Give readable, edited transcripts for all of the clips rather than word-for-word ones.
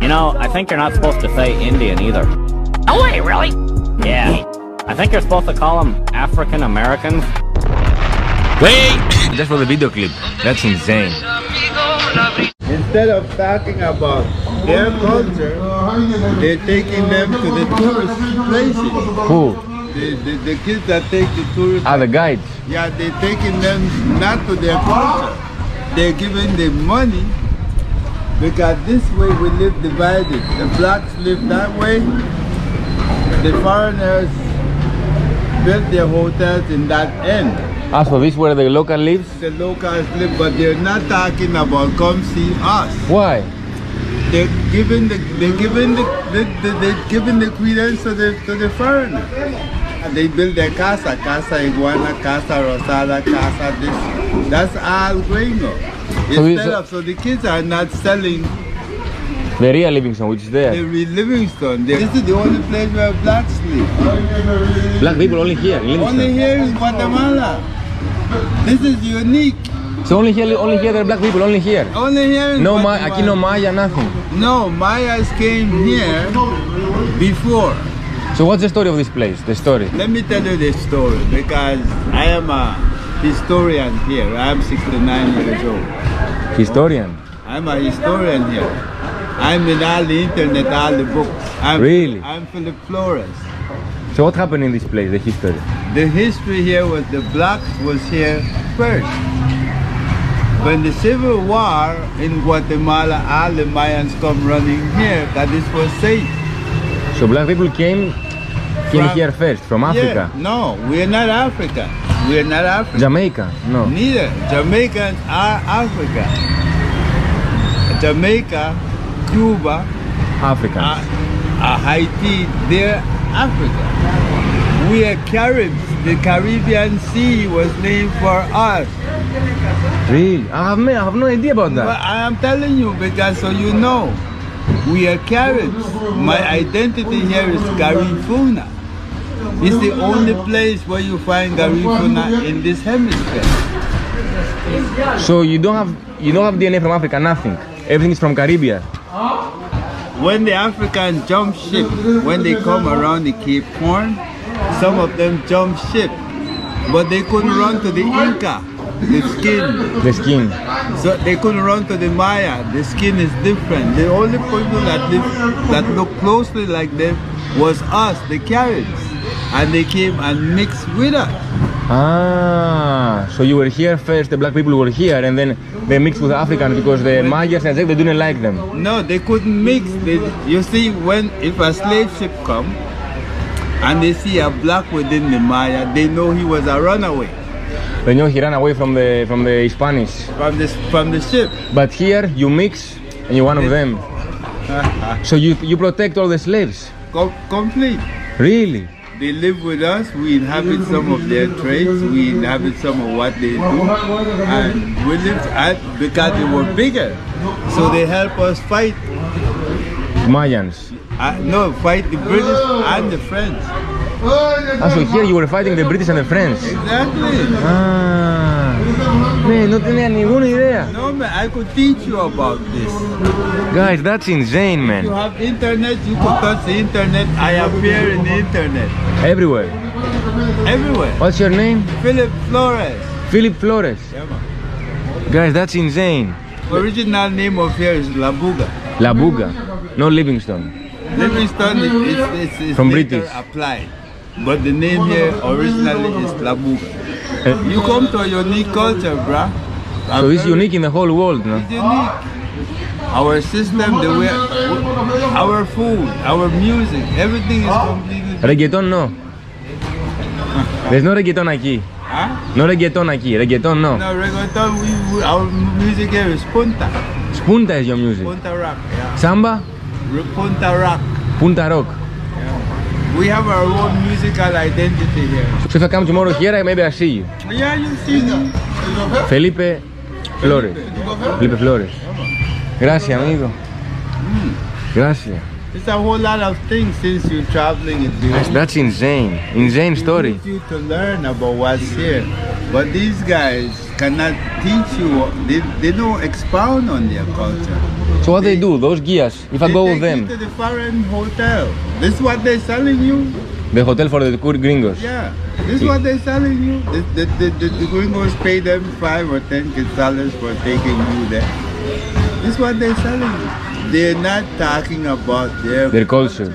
You know, I think you're not supposed to say Indian either. No way, really? Yeah. I think you're supposed to call them African Americans. Wait! Just for the video clip. That's insane. Instead of talking about their culture, they're taking them to the tourist places. Who? The kids that take the tourists. Ah, the guides. Yeah, they're taking them not to their culture. They're giving them money because this way we live divided. The blacks live that way. The foreigners built their hotels in that end. Ah, so this where the local lives? The locals live, but they're not talking about come see us. Why? They're giving the credence to the foreigner. And they build their casa iguana, casa rosada, casa this. That's all going on. So the kids are not selling The real Livingston, which is there. the real Livingston. This is the only place where blacks live. Black people only here in Livingston. Only here in Guatemala. This is unique. So only here there are black people, only here. Only here in No, Guatemala. aquí no Maya, nothing. No, Mayas came here before. So what's the story of this place? The story. Let me tell you the story because I am a historian here. I am 69 years old. Historian. I'm a historian here. I'm in all the internet, all the books. Really? I'm Philip Flores. So what happened in this place, the history? The history here was the blacks was here first. When the Civil War in Guatemala, all the Mayans come running here because this was safe. So black people came here first, from Africa. Yeah, no, we're not Africa. We're not Africa. Jamaica? No. Neither. Jamaicans are Africa. Jamaica, Cuba, Africans. Haiti, they're Africa. We are Caribs. The Caribbean Sea was named for us. Really? I have no idea about But that. I am telling you because so you know. We are Caribs. My identity here is Garifuna. It's the only place where you find Garifuna in this hemisphere. So you don't have DNA from Africa, nothing. Everything is from Caribbean. When the Africans jump ship, when they come around the Cape Horn, some of them jump ship, but they couldn't run to the Inca, the skin. The skin. So they couldn't run to the Maya. The skin is different. The only people that look closely like them was us, the Caribs, and they came and mixed with us. Ah, so you were here first, the black people were here, and then they mixed with the Africans because the Mayas and they didn't like them. No, they couldn't mix. You see, if a slave ship come and they see a black within the Maya, they know he was a runaway. They know he ran away from the Spanish. From the ship. But here you mix and you're one of them. So you protect all the slaves. Complete. Really? They live with us, we inhabit some of their traits, we inhabit some of what they do, and we live because they were bigger, so they help us fight. Mayans. No, fight the British and the French. Ah, so here you were fighting the British and the French. Exactly. Ah, man, no tenía ninguna idea. No man, I could teach you about this. Guys, that's insane, You man. have internet, you could touch the internet, I appear in the internet. Everywhere. Everywhere. What's your name? Philip Flores. Philip Flores. Yeah, man. Guys, that's insane. Original name of here is La Buga. La Buga, no Livingston. Livingston is From later British. applied, but the name here originally is La Buga. You come to a unique culture, bruh. So it's unique in the whole world, no? It's unique. Our system, the way, our food, our music, everything is completely different. Reggaeton, no. There's no reggaeton aquí. Huh? No reggaeton aquí. Reggaeton, no. No, reggaeton, our music here is punta. Punta is your music. Punta rock, yeah. Samba? Punta rock. Punta rock. We have our own musical identity here. So if I come tomorrow here, maybe I see you. Yeah, you see that. Felipe Flores. Felipe Flores. Gracias, amigo. Gracias. It's a whole lot of things since you're traveling. That's insane. Insane story. It you to learn about what's here. But these guys cannot teach you. They don't expound on their culture. So what they do, those guias, if I They go take with them, you to the foreign hotel. This is what they're selling you. the hotel for the gringos. Yeah, this is what they're selling you. The gringos pay them $5 or $10 for taking you there. This is what they're selling you. They're not talking about their culture.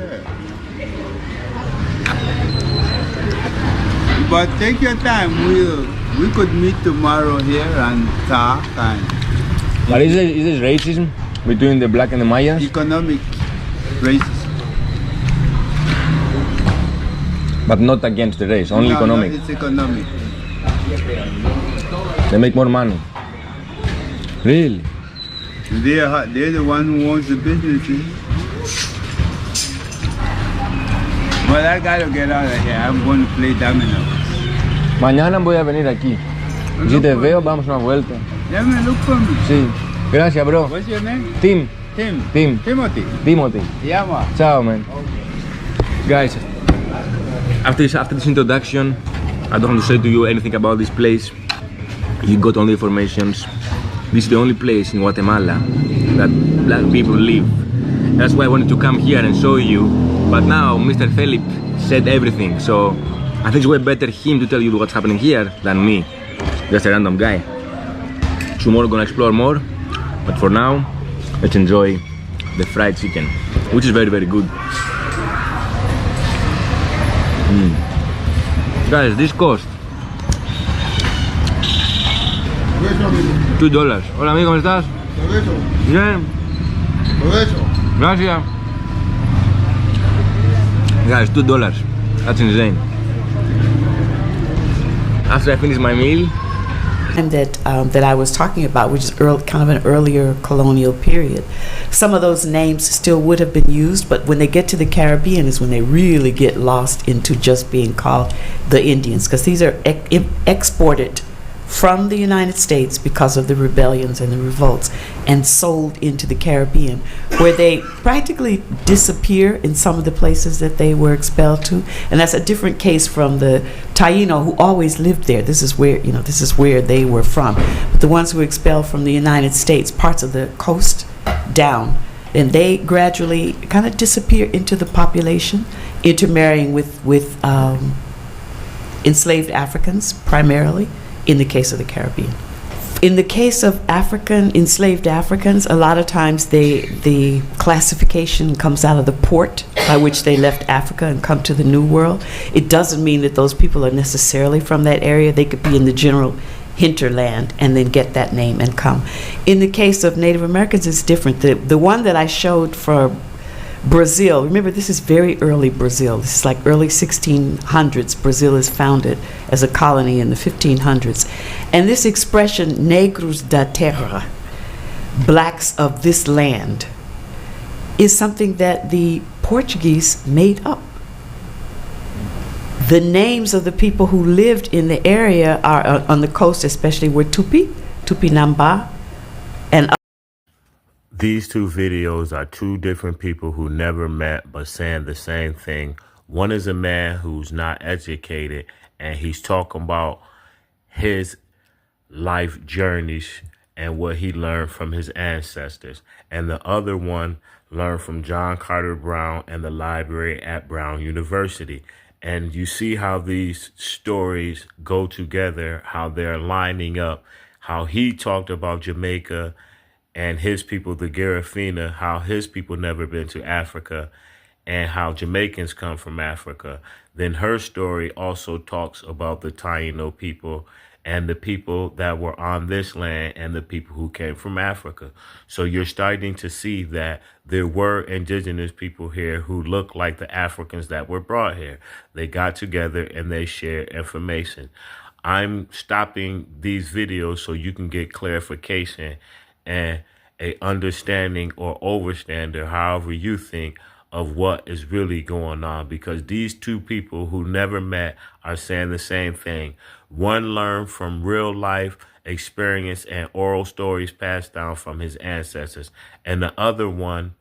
But take your time. We could meet tomorrow here and talk and But is there racism between the black and the Mayas? economic racism. But not against the race, only No, economic. No, it's economic. They make more money. Really? They're the one who owns the businesses. Well, I gotta get out of here. I'm going to play dominoes. Mañana voy a venir aquí. Si te veo, vamos una vuelta. Let me look for me. Sí. Gracias, bro. What's your name? Tim. Tim. Tim. Timothy. Timothy. Yeah, man. Ciao, man. Guys, after this introduction, I don't have to say to you anything about this place. You got all the informations. This is the only place in Guatemala that black people live. That's why I wanted to come here and show you. But now Mr. Felipe said everything, so I think it's way better him to tell you what's happening here than me, just a random guy. Tomorrow gonna explore more, but for now, let's enjoy the fried chicken, which is very, very good. Guys, this cost $2. Hola amigo, ¿cómo estás? Bien. Gracias. Guys, $2. That's insane. After I finish my meal, And that I was talking about, which is kind of an earlier colonial period. Some of those names still would have been used, but when they get to the Caribbean is when they really get lost into just being called the Indians, because these are exported from the United States because of the rebellions and the revolts and sold into the Caribbean, where they practically disappear in some of the places that they were expelled to. And that's a different case from the Taino, who always lived there. This is where they were from. But the ones who were expelled from the United States, parts of the coast down, and they gradually kind of disappear into the population, intermarrying with enslaved Africans primarily, in the case of the Caribbean. In the case of enslaved Africans, a lot of times the classification comes out of the port by which they left Africa and come to the New World. It doesn't mean that those people are necessarily from that area. They could be in the general hinterland and then get that name and come. In the case of Native Americans, it's different. The one that I showed for Brazil, remember this is very early Brazil. This is like early 1600s. Brazil is founded as a colony in the 1500s. And this expression, negros da terra, blacks of this land, is something that the Portuguese made up. The names of the people who lived in the area are on the coast, especially were Tupi, Tupinamba, and These two videos are two different people who never met but saying the same thing. One is a man who's not educated and he's talking about his life journeys and what he learned from his ancestors. And the other one learned from John Carter Brown and the library at Brown University. And you see how these stories go together, how they're lining up, how he talked about Jamaica and his people, the Garifuna, how his people never been to Africa, and how Jamaicans come from Africa. Then her story also talks about the Taino people and the people that were on this land and the people who came from Africa. So you're starting to see that there were indigenous people here who look like the Africans that were brought here. They got together and they shared information. I'm stopping these videos so you can get clarification and a understanding or overstander, however you think, of what is really going on, because these two people who never met are saying the same thing. One learned from real life experience and oral stories passed down from his ancestors, and the other one,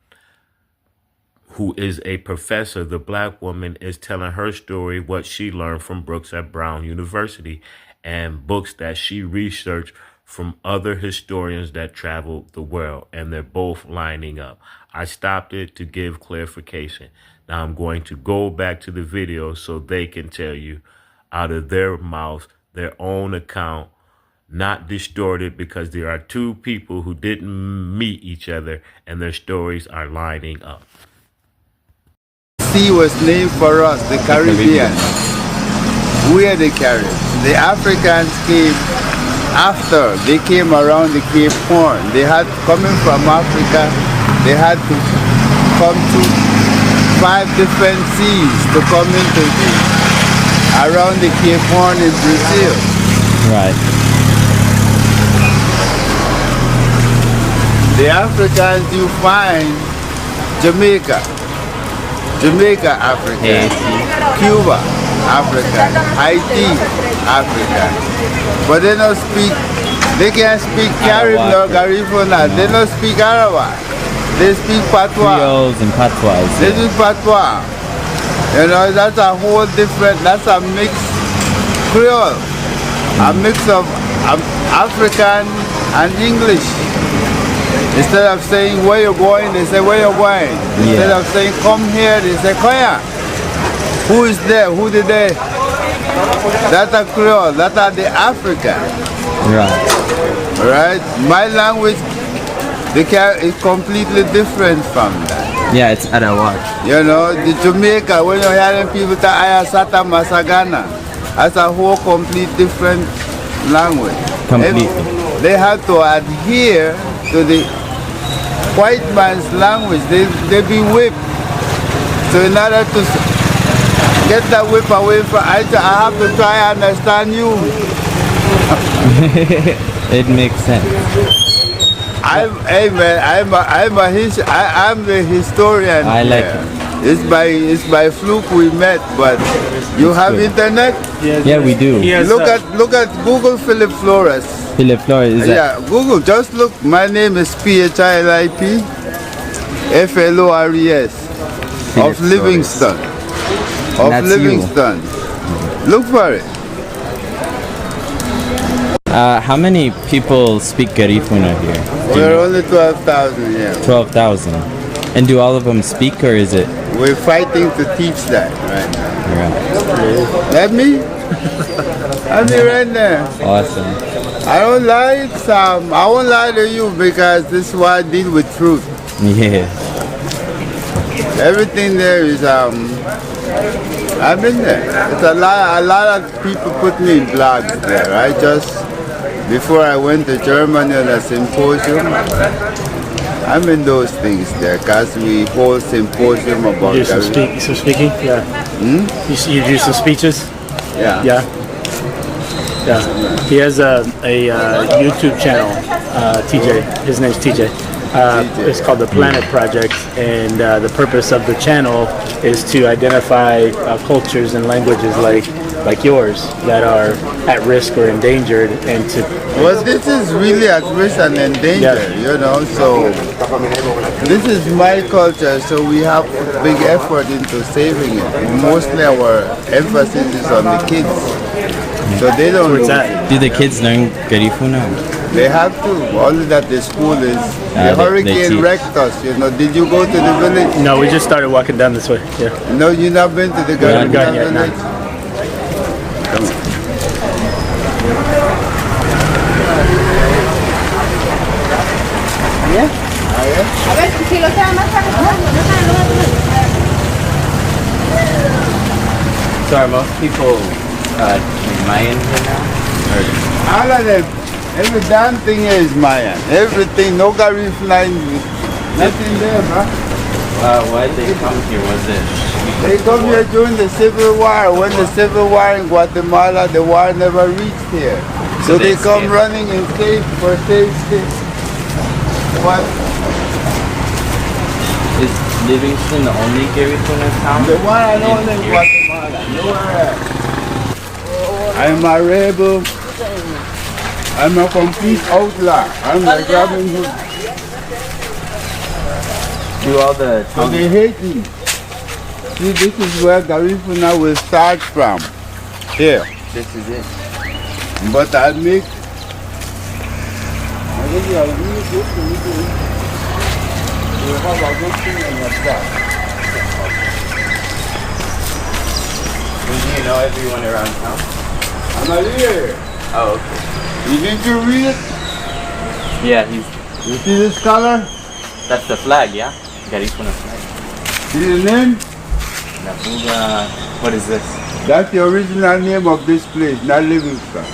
who is a professor, the black woman, is telling her story, what she learned from books at Brown University and books that she researched from other historians that traveled the world, and they're both lining up. I stopped it to give clarification. Now I'm going to go back to the video so they can tell you out of their mouths, their own account, not distorted, because there are two people who didn't meet each other and their stories are lining up. Sea was named for us, the Caribbean. We are the Caribbean. The Africans came after. They came around the Cape Horn. They had, coming from Africa, they had to come to 5 different seas to come into around the Cape Horn in Brazil. Right. The Africans you find Jamaica, African, Cuba, African, Haiti, African. But they don't speak, they can't speak Carib nor Garifuna, they don't speak Arawak. They speak Patois. Creoles and patois. They do Patois. You know, that's a whole different, that's a mixed Creole. A mix of African and English. Instead of saying where you're going, they say where you're going. Instead of saying come here, they say Koya. Who is there? Who did they? That's a Creole. That are the African. Right. Right? My language is completely different from that. Yeah, it's Arawak. You know, the Jamaica, when you're hearing people say Ayasata Masagana, that's a whole complete different language. Completely. They have to adhere to the white man's language. They be whipped. So in order to get that whip away from I have to try and understand you. It makes sense. I'm the historian. I like here. it. It's by fluke we met, but you have good. internet? Yeah, we do. Look at Google Philip Flores. Philip Flores, is that? Yeah, Google, just look. My name is PHILIP FLORES of Livingston. Of That's Livingston. Look for it. How many people speak Garifuna here? We're only 12,000 here. 12,000. And do all of them speak, or is it? We're fighting to teach that right now. Right. Let me? Let me right there. Awesome. I don't lie, Sam. I won't lie to you because this is why I deal with truth. Yeah. Everything there is I've been there. It's a lot of people put me in blogs there. I just before I went to Germany on a symposium, I'm in those things there because we hold symposium about You do some speaking? Yeah. You do some speeches? yeah. Yeah. Yeah. He has a YouTube channel, TJ. His name's TJ. It's called the Planet Project, and the purpose of the channel is to identify cultures and languages like yours that are at risk or endangered, and to Well, this is really at risk and endangered, you know, so this is my culture, so we have big effort into saving it. Mostly our emphasis is on the kids, so they don't where it's lose at. it. Do the kids learn Garifuna? They have to, only that the school is, the they hurricane teach. wrecked us, you know. Did you go to the village? No, we just started walking down this way. Yeah. No, you not been to the haven't Garifuna gone yet, no. village? So are most people Mayan here now? All of them. Every damn thing here is Mayan. Everything, no Garifuna, nothing there, bro. Why did they come here? Was it? They come here during the Civil War. When the Civil War in Guatemala, the war never reached here. So they come escaped. running in for safety. What? Is Livingston the only Garifuna town? The one I know in Guatemala. Nowhere else. I'm a rebel. I'm a complete outlaw. I'm like Robin Hood. Do all the So they hate me. See, this is where Garifuna will start from. Here. This is it. But I make are really good to me to eat. You have a good thing in your back. Do you know everyone around town? I'm a here. Oh, okay. You need to read it? Yeah, You see this color? that's the flag, yeah? Garifuna flag. See the name? Labuga, what is this? That's the original name of this place, not Livingston.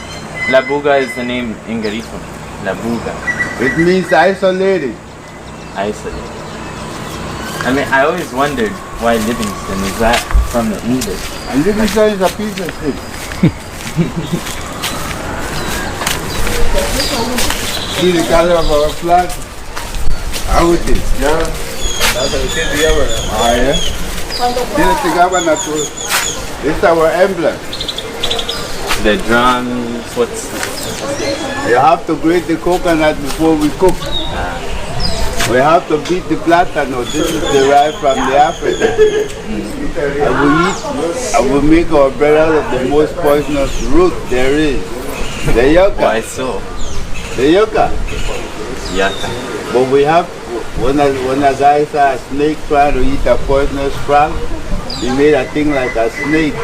Labuga is the name in Garifuna. Labuga, It means isolated. isolated. I mean, I always wondered why Livingston, is that from the English? And Livingston is a piece of shit. See the color of our flag? How it is, yeah? Ah, yeah? Tiene Tigaba Natural. This is our emblem. The drums, what's... You have to grate the coconut before we cook. We have to beat the platano. This is derived from the African. And we make our bread out of the most poisonous root there is. The Why yucca. so? The yucca. Yaka. But we have, when a guy saw a snake trying to eat a poisonous frog, he made a thing like a snake.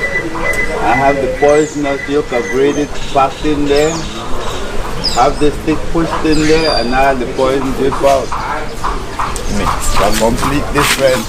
I have the poisonous yucca grated, packed in there, have the stick pushed in there, and now the poison drip out. It's a complete different